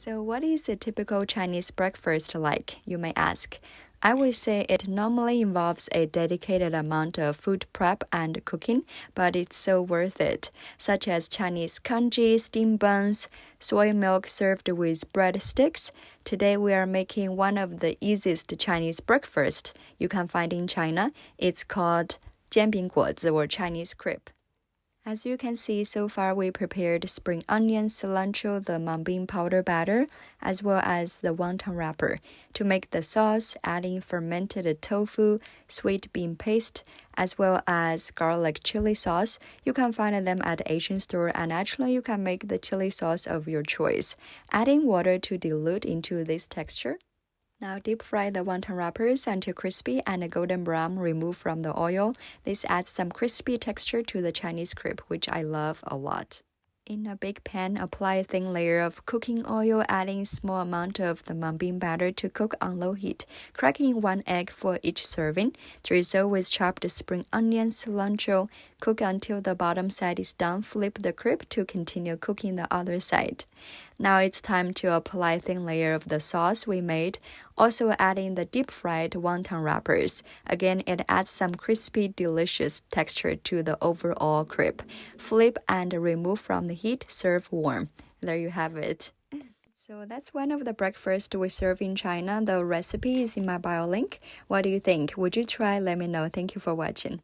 So what is a typical Chinese breakfast like, you may ask? I would say it normally involves a dedicated amount of food prep and cooking, but it's so worth it, such as Chinese congee, steamed buns, soy milk served with breadsticks. Today we are making one of the easiest Chinese breakfasts you can find in China. It's called 煎饼果子 or Chinese crepe. As you can see, so far we prepared spring onion, cilantro, the mung bean powder batter, as well as the wonton wrapper. To make the sauce, add in fermented tofu, sweet bean paste, as well as garlic chili sauce. You can find them at the Asian store, and actually you can make the chili sauce of your choice. Adding water to dilute into this texture. Now deep fry the wonton wrappers until crispy and golden brown, remove from the oil. This adds some crispy texture to the Chinese crepe, which I love a lot. In a big pan, apply a thin layer of cooking oil, adding small amount of the mung bean batter to cook on low heat, cracking 1 egg for each serving. Drizzle with chopped spring onion, cilantro. Cook until the bottom side is done. Flip the crepe to continue cooking the other side. Now it's time to apply a thin layer of the sauce we made, also adding the deep-fried wonton wrappers. Again, it adds some crispy, delicious texture to the overall crepe. Flip and remove from the heat, serve warm. There you have it. So that's one of the breakfasts we serve in China. The recipe is in my bio link. What do you think? Would you try? Let me know. Thank you for watching.